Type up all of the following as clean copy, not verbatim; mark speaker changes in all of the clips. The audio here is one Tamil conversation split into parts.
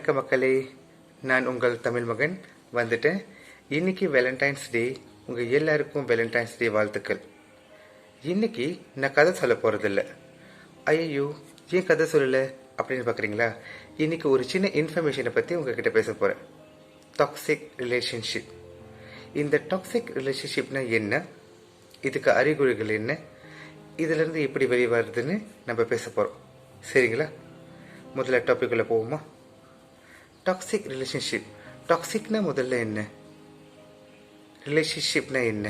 Speaker 1: வணக்க மக்களே, நான் உங்கள் தமிழ் மகன் வந்துட்டேன். இன்னைக்கு வேலண்டைன்ஸ் டே. உங்கள் எல்லாருக்கும் வேலண்டைன்ஸ் டே வாழ்த்துக்கள். இன்னைக்கு நான் கதை சொல்ல போகிறதில்ல. ஐயோ, ஏன் கதை சொல்லலை அப்படின்னு பார்க்குறீங்களா? இன்னைக்கு ஒரு சின்ன இன்ஃபர்மேஷனை பற்றி உங்ககிட்ட பேச போகிறேன். Toxic relationship. இந்த டாக்ஸிக் ரிலேஷன்ஷிப்னா என்ன, இதுக்கு அறிகுறிகள் என்ன, இதிலேருந்து எப்படி வெளியே வருதுன்னு நம்ம பேச போகிறோம். சரிங்களா? முதல்ல டாபிக்குள்ளே போவோமா? Toxic relationship. டாக்ஸிக்னா முதல்ல என்ன, ரிலேஷன்ஷிப்னா என்ன?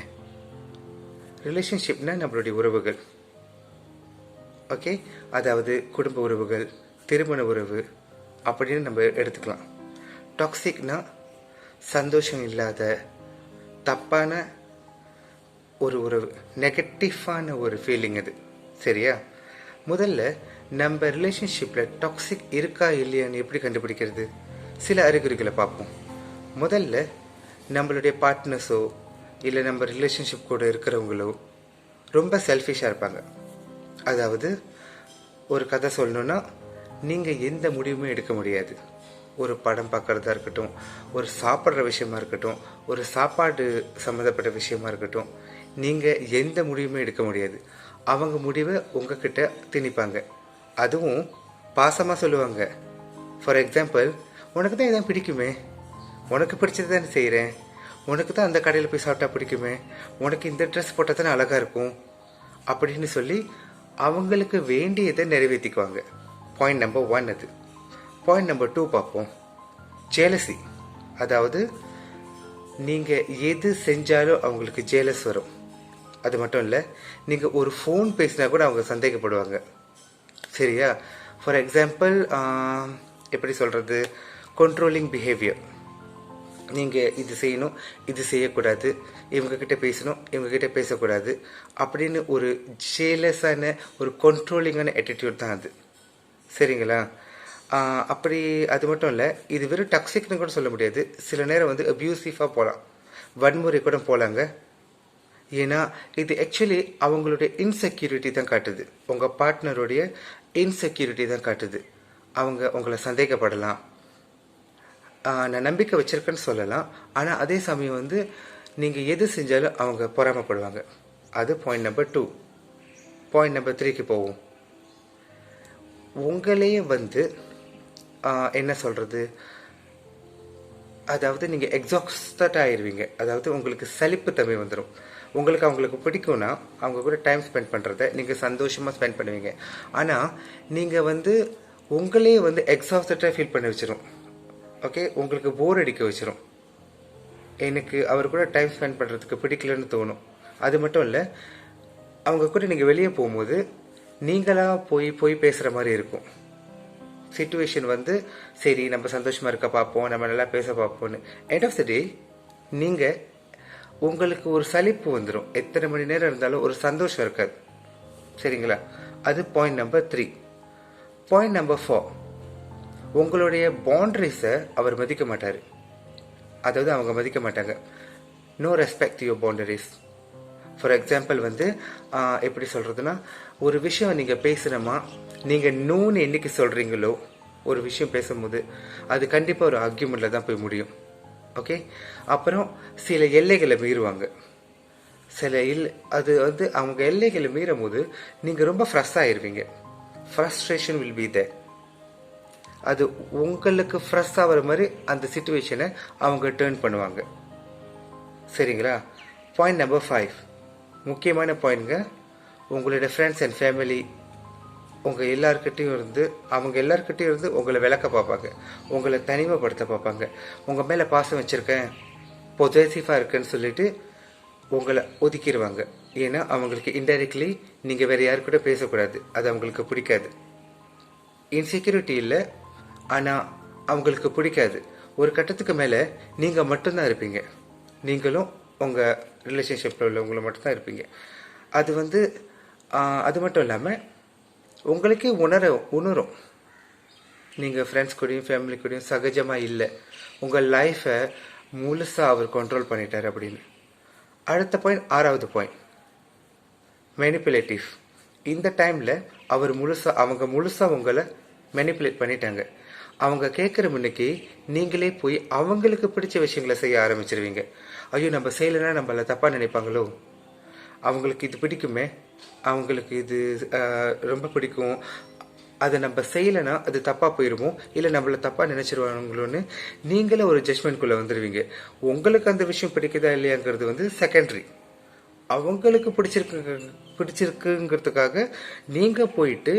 Speaker 1: ரிலேஷன்ஷிப்னா நம்மளுடைய உறவுகள். ஓகே, அதாவது குடும்ப உறவுகள், திருமண உறவு அப்படின்னு நம்ம எடுத்துக்கலாம். டாக்ஸிக்னா சந்தோஷம் இல்லாத தப்பான ஒரு உறவு, நெகட்டிவான ஒரு ஃபீலிங் அது. சரியா? முதல்ல நம்ம ரிலேஷன்ஷிப்பில் டாக்ஸிக் இருக்கா இல்லையான்னு எப்படி கண்டுபிடிக்கிறது? சில அறிகுறிகளை பார்ப்போம். முதல்ல நம்மளுடைய பார்ட்னர்ஸோ இல்லை நம்ம ரிலேஷன்ஷிப் கூட இருக்கிறவங்களோ ரொம்ப செல்ஃபிஷாக இருப்பாங்க. அதாவது ஒரு கதை சொல்லணுன்னா, நீங்கள் எந்த முடிவுமே எடுக்க முடியாது. ஒரு படம் பார்க்குறதா இருக்கட்டும், ஒரு சாப்பிட்ற விஷயமா இருக்கட்டும், ஒரு சாப்பாடு சம்மந்தப்பட்ட விஷயமா இருக்கட்டும், நீங்கள் எந்த முடிவுமே எடுக்க முடியாது. அவங்க முடிவை உங்ககிட்ட திணிப்பாங்க. அதுவும் பாசமாக சொல்லுவாங்க. ஃபார் எக்ஸாம்பிள், உனக்கு தான் இதான் பிடிக்குமே, உனக்கு பிடிச்சது தானே செய்கிறேன், உனக்கு தான் அந்த கடையில் போய் சாப்பிட்டா பிடிக்குமே, உனக்கு இந்த ட்ரெஸ் போட்டால் தானே அழகாக இருக்கும் அப்படின்னு சொல்லி அவங்களுக்கு வேண்டியதை நிறைவேற்றிக்குவாங்க. பாயிண்ட் நம்பர் 1 அது. பாயிண்ட் நம்பர் 2 பார்ப்போம். ஜேலசி. அதாவது நீங்கள் எது செஞ்சாலும் அவங்களுக்கு ஜேலஸ் வரும். அது மட்டும் இல்லை, நீங்கள் ஒரு ஃபோன் பேசினா கூட அவங்க சந்தேகப்படுவாங்க. சரியா? ஃபார் எக்ஸாம்பிள், எப்படி சொல்கிறது, கண்ட்ரோலிங் பிஹேவியர். நீங்கள் இது செய்யணும், இது செய்யக்கூடாது, இவங்கக்கிட்ட பேசணும், இவங்கக்கிட்ட பேசக்கூடாது அப்படின்னு ஒரு ஜேலஸான ஒரு கண்ட்ரோலிங்கான ஆட்டிடியூட் தான் அது. சரிங்களா? அப்படி அது மட்டும் இல்லை, இது வெறும் டாக்ஸிக்னு கூட சொல்ல முடியாது. சில நேரம் வந்து அப்யூசிவாக போகலாம், வன்முறை கூட போகலாங்க. ஏன்னா இது ஆக்சுவலி அவங்களுடைய இன்செக்யூரிட்டி தான் காட்டுது. உங்கள் பார்ட்னருடைய இன்செக்யூரிட்டி தான் காட்டுது. அவங்க உங்களை சந்தேகப்படலாம், நான் நம்பிக்கை வச்சிருக்கேன்னு சொல்லலாம். ஆனால் அதே சமயம் வந்து நீங்கள் எது செஞ்சாலும் அவங்க பொறாமப்படுவாங்க. அது பாயிண்ட் நம்பர் 2. பாயிண்ட் நம்பர் 3க்கு போவோம். உங்களையே வந்து என்ன சொல்கிறது, அதாவது நீங்கள் எக்ஸாஸ்டட் ஆயிடுவீங்க. அதாவது உங்களுக்கு சலிப்பு தன்மை வந்துடும். அவங்களுக்கு பிடிக்கும்னா அவங்க கூட டைம் ஸ்பெண்ட் பண்ணுறத நீங்கள் சந்தோஷமாக ஸ்பெண்ட் பண்ணுவீங்க. ஆனால் நீங்கள் வந்து உங்களே வந்து எக்ஸாஸ்டடாக ஃபீல் பண்ணி வச்சிடும். ஓகே, உங்களுக்கு போர் அடிக்க வச்சிடும். எனக்கு அவர் கூட டைம் ஸ்பெண்ட் பண்ணுறதுக்கு பிடிக்கலன்னு தோணும். அது மட்டும் இல்லை, அவங்க கூட நீங்கள் வெளியே போகும்போது நீங்களாக போய் பேசுகிற மாதிரி இருக்கும். சிச்சுவேஷன் வந்து சரி நம்ம சந்தோஷமாக இருக்க பார்ப்போம், நம்ம நல்லா பேச பார்ப்போம்னு. எண்ட் ஆஃப் த டே நீங்கள் உங்களுக்கு ஒரு சலிப்பு வந்துடும். எத்தனை மணி நேரம் இருந்தாலும் ஒரு சந்தோஷம் இருக்காது. சரிங்களா? அது பாயிண்ட் நம்பர் 3. பாயிண்ட் நம்பர் 4, உங்களுடைய பவுண்டரிஸை அவர் மதிக்க மாட்டார். அதாவது அவங்க மதிக்க மாட்டாங்க. No respect your boundaries. For example வந்து எப்படி சொல்கிறதுனா, ஒரு விஷயம் நீங்கள் பேசுகிறோமா, நீங்கள் நோன்னு என்னைக்கு சொல்கிறீங்களோ ஒரு விஷயம் பேசும்போது அது கண்டிப்பாக ஒரு ஆர்கியூமெண்ட்டில் தான் போய் முடியும். ஓகே, அப்புறம் சில எல்லைகளை மீறுவாங்க. அது வந்து அவங்க எல்லைகளை மீறும் போது நீங்கள் ரொம்ப ஃப்ரெஷ் ஆகிடுவீங்க. Frustration will be there. அது உங்களுக்கு ஃப்ரெஷ் ஆகிற மாதிரி அந்த சிச்சுவேஷனை அவங்க டேர்ன் பண்ணுவாங்க. சரிங்களா? பாயிண்ட் நம்பர் 5, முக்கியமான பாயிண்ட்ங்க. உங்களோட ஃப்ரெண்ட்ஸ் அண்ட் ஃபேமிலி அவங்க எல்லாருக்கிட்டையும் இருந்து உங்களை விளக்க பார்ப்பாங்க, உங்களை தனிமைப்படுத்த பார்ப்பாங்க. உங்கள் மேலே பாசம் வச்சுருக்கேன், பொசசிவாக இருக்குன்னு சொல்லிட்டு உங்களை ஒதுக்கிடுவாங்க. ஏன்னா அவங்களுக்கு இன்டைரக்ட்லி நீங்கள் வேறு யாரு கூட பேசக்கூடாது, அது அவங்களுக்கு பிடிக்காது. இன்செக்யூரிட்டி இல்லை, ஆனால் அவங்களுக்கு பிடிக்காது. ஒரு கட்டத்துக்கு மேலே நீங்கள் மட்டும்தான் இருப்பீங்க. நீங்களும் உங்கள் ரிலேஷன்ஷிப்பில் உள்ளவங்களும் மட்டும்தான் இருப்பீங்க. அது வந்து அது மட்டும் இல்லாமல் உங்களுக்கே உணரும் நீங்கள் ஃப்ரெண்ட்ஸ் கூடயும் ஃபேமிலி கூடயும் சகஜமாக இல்லை, உங்கள் லைஃப்பை முழுசாக அவர் கண்ட்ரோல் பண்ணிட்டார் அப்படின்னு. அடுத்த பாயிண்ட், 6வது பாயிண்ட், மேனிப்புலேட்டிவ். இந்த டைமில் அவங்க முழுசாக உங்களை மெனிப்புலேட் பண்ணிட்டாங்க. அவங்க கேட்குற முன்னைக்கு நீங்களே போய் அவங்களுக்கு பிடிச்ச விஷயங்களை செய்ய ஆரம்பிச்சிருவீங்க. ஐயோ நம்ம செய்யலைன்னா நம்மள தப்பாக நினைப்பாங்களோ, அவங்களுக்கு இது பிடிக்குமே, அவங்களுக்கு இது ரொம்ப பிடிக்கும், அதை நம்ம செய்யலைன்னா அது தப்பாக போயிடுமோ, இல்லை நம்மளை தப்பாக நினச்சிருவாங்களோன்னு நீங்களே ஒரு ஜட்மெண்ட்குள்ளே வந்துடுவீங்க. உங்களுக்கு அந்த விஷயம் பிடிக்குதா இல்லையாங்கிறது வந்து செகண்டரி. அவங்களுக்கு பிடிச்சிருக்குங்கிறதுக்காக நீங்கள் போயிட்டு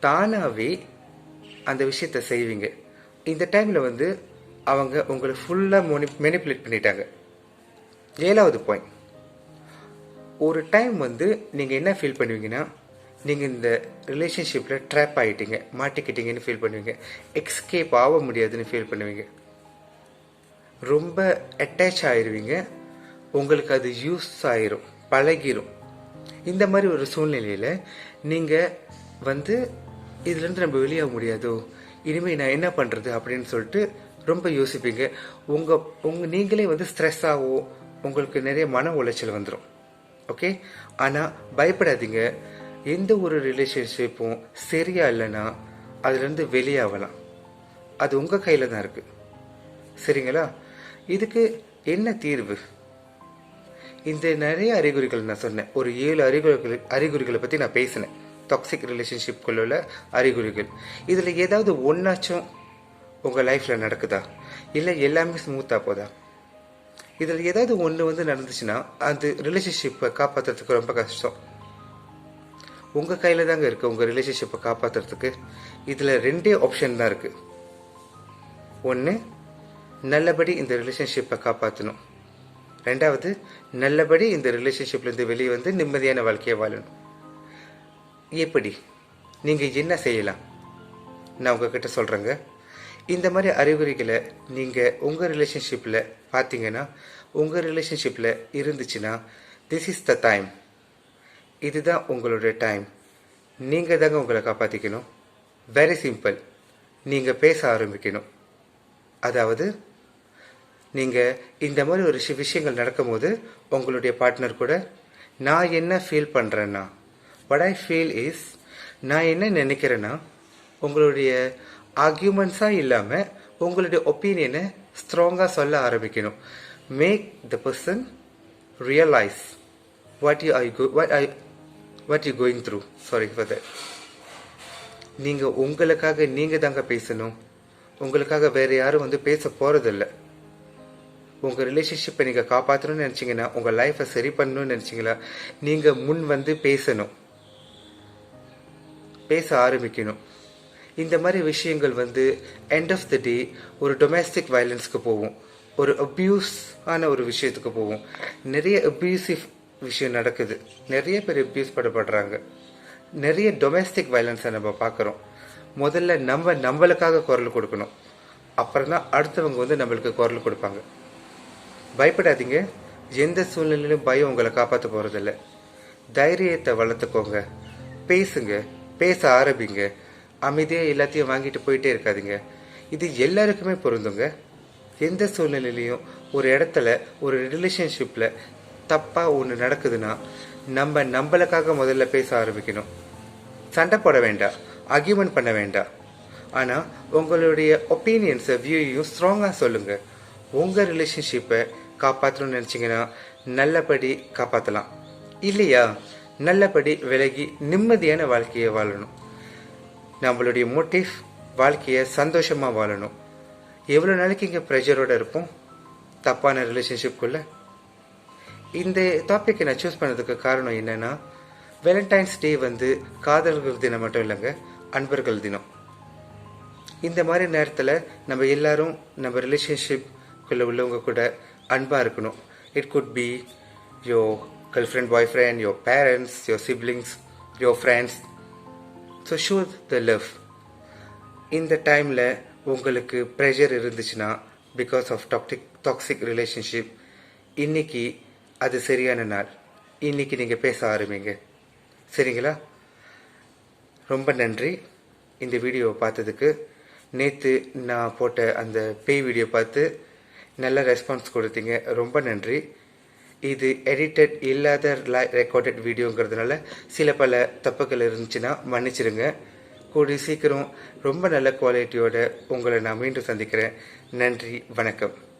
Speaker 1: தானாகவே அந்த விஷயத்த செய்வீங்க. இந்த டைமில் வந்து அவங்க உங்களை ஃபுல்லாக மெனிப்புலேட் பண்ணிட்டாங்க. 7வது பாயிண்ட், ஒரு டைம் வந்து நீங்கள் என்ன ஃபீல் பண்ணுவீங்கன்னா, நீங்கள் இந்த ரிலேஷன்ஷிப்பில் ட்ராப் ஆகிட்டீங்க, மாட்டிக்கிட்டீங்கன்னு ஃபீல் பண்ணுவீங்க. எக்ஸ்கேப் ஆக முடியாதுன்னு ஃபீல் பண்ணுவீங்க. ரொம்ப அட்டாச் ஆயிடுவீங்க. உங்களுக்கு அது யூஸ் ஆயிரும், பழகிரும். இந்த மாதிரி ஒரு சூழ்நிலையில் நீங்கள் வந்து இதுலேருந்து நம்ம வெளியாக முடியாதோ, இனிமேல் நான் என்ன பண்ணுறது அப்படின்னு சொல்லிட்டு ரொம்ப யோசிப்பீங்க. நீங்களே வந்து ஸ்ட்ரெஸ் ஆகும், உங்களுக்கு நிறைய மன உளைச்சல் வந்துடும். ஓகே, ஆனால் பயப்படாதீங்க. எந்த ஒரு ரிலேஷன்ஷிப்பும் சரியா இல்லைன்னா அதுலேருந்து வெளியாகலாம். அது உங்கள் கையில் தான் இருக்குது. சரிங்களா? இதுக்கு என்ன தீர்வு? இந்த நிறைய அறிகுறிகள் நான் சொன்னேன். ஒரு 7 அறிகுறிகளை பற்றி நான் பேசினேன். டாக்ஸிக் ரிலேஷன்ஷிப்குள்ள அறிகுறிகள். இதில் ஏதாவது ஒன்றாச்சும் உங்கள் லைஃப்பில் நடக்குதா, இல்லை எல்லாமே ஸ்மூத்தாக போதா? இதில் ஏதாவது ஒன்று வந்து நடந்துச்சுன்னா அந்த ரிலேஷன்ஷிப்பை காப்பாற்றுறதுக்கு ரொம்ப கஷ்டம். உங்கள் கையில் தாங்க இருக்குது உங்கள் ரிலேஷன்ஷிப்பை காப்பாற்றுறதுக்கு. இதில் 2 ஆப்ஷன் தான் இருக்குது. ஒன்று, நல்லபடி இந்த ரிலேஷன்ஷிப்பை காப்பாற்றணும். 2வது, நல்லபடி இந்த ரிலேஷன்ஷிப்லேருந்து வெளியே வந்து நிம்மதியான வாழ்க்கையை வாழணும். எப்படி, நீங்கள் என்ன செய்யலாம் நான் உங்ககிட்ட சொல்கிறேங்க. இந்த மாதிரி அறிகுறிகளை நீங்கள் உங்கள் ரிலேஷன்ஷிப்பில் பார்த்தீங்கன்னா, உங்கள் ரிலேஷன்ஷிப்பில் இருந்துச்சுன்னா, திஸ் இஸ் த டைம். இதுதான் உங்களுடைய டைம். நீங்கள் தாங்க உங்களை காப்பாற்றிக்கணும். Very simple. நீங்கள் பேச ஆரம்பிக்கணும். அதாவது நீங்கள் இந்த மாதிரி ஒரு விஷயங்கள் நடக்கும்போது உங்களுடைய பார்ட்னர் கூட, நான் என்ன ஃபீல் பண்ணுறேன்னா, வாட் ஐ ஃபீல் இஸ், நான் என்ன நினைக்கிறேன்னா, உங்களுடைய ஆர்கியூமெண்ட்ஸாக இல்லாமல் உங்களுடைய ஒப்பீனியனை ஸ்ட்ராங்காக சொல்ல ஆரம்பிக்கணும். Make the person realise what you going through. Sorry for that. நீங்கள் உங்களுக்காக நீங்கள் தாங்க பேசணும். உங்களுக்காக வேறு யாரும் வந்து பேச போகிறதில்ல. உங்கள் ரிலேஷன்ஷிப்பை நீங்கள் காப்பாற்றணும்னு நினச்சிங்கன்னா, உங்கள் லைஃப்பை சரி பண்ணணும்னு நினச்சிங்களா, நீங்கள் முன் வந்து பேசணும், பேச ஆரம்பிக்கணும். இந்த மாதிரி விஷயங்கள் வந்து எண்ட் ஆஃப் த டே ஒரு டொமஸ்டிக் வயலன்ஸ்க்கு போகும், ஒரு அப்யூஸ் ஆன ஒரு விஷயத்துக்கு போகும். நிறைய அப்யூசிவ் விஷயம் நடக்குது. நிறைய பேர் அப்யூஸ் பண்ணப்படுறாங்க. நிறைய டொமஸ்டிக் வயலன்ஸை நம்ம பார்க்குறோம். முதல்ல நம்மளுக்காக குரல் கொடுக்கணும், அப்புறம் தான் அடுத்தவங்க வந்து நம்மளுக்கு குரல் கொடுப்பாங்க. பயப்படாதீங்க. எந்த சூழ்நிலையிலும் பயம் உங்களை காப்பாற்ற போகிறதில்ல. தைரியத்தை வளர்த்துக்கோங்க. பேசுங்க, பேச ஆரம்பிங்க. அமைதியாக எல்லாத்தையும் வாங்கிட்டு போயிட்டே இருக்காதீங்க. இது எல்லாருக்குமே பொருந்துங்க. எந்த சூழ்நிலையிலையும் ஒரு இடத்துல ஒரு ரிலேஷன்ஷிப்பில் தப்பாக ஒன்று நடக்குதுன்னா நம்மளுக்காக முதல்ல பேச ஆரம்பிக்கணும். சண்டை போட வேண்டாம், ஆர்கியூமெண்ட் பண்ண வேண்டாம். ஆனால் உங்களுடைய ஒப்பீனியன்ஸை வியூயையும் ஸ்ட்ராங்காக சொல்லுங்கள். உங்கள் ரிலேஷன்ஷிப்பை காப்பாற்றணும்னு நினச்சிங்கன்னா நல்லபடி காப்பாற்றலாம். இல்லையா, நல்லபடி விலகி நிம்மதியான வாழ்க்கையை வாழணும். நம்மளுடைய மோட்டிவ் வாழ்க்கையை சந்தோஷமாக வாழணும். எவ்வளோ நாளைக்கு இங்கே ப்ரெஷரோடு இருப்போம் தப்பான ரிலேஷன்ஷிப்குள்ளே? இந்த டாப்பிக்கை நான் சூஸ் பண்ணதுக்கு காரணம் என்னென்னா, வேலண்டைன்ஸ் டே வந்து காதலர்கள் தினம் மட்டும் இல்லைங்க, அன்பர்கள் தினம். இந்த மாதிரி நேரத்தில் நம்ம எல்லாரும் நம்ம ரிலேஷன்ஷிப்குள்ளே உள்ளவங்க கூட அன்பாக இருக்கணும். It could be your girl friend, bye friend, your parents, your siblings, your friends. So show the love. இந்த டைமில் உங்களுக்கு ப்ரெஷர் இருந்துச்சுன்னா பிகாஸ் ஆஃப் டாக்ஸிக் ரிலேஷன்ஷிப், இன்னைக்கு அது சரியான நாள். இன்னைக்கு நீங்கள் பேச ஆரம்பிங்க. சரிங்களா? ரொம்ப நன்றி இந்த வீடியோவை பார்த்ததுக்கு. நேற்று நான் போட்ட அந்த பேய் வீடியோ பார்த்து நல்ல ரெஸ்பான்ஸ் கொடுத்தீங்க, ரொம்ப நன்றி. இது எடிட்டட் இல்லாத ரெக்கார்டட் வீடியோங்கிறதுனால சில பல தப்புகள் இருந்துச்சுன்னா மன்னிச்சிருங்க. கூடி சீக்கிரம் ரொம்ப நல்ல குவாலிட்டியோட உங்களை நான் மீண்டும் சந்திக்கிறேன். நன்றி, வணக்கம்.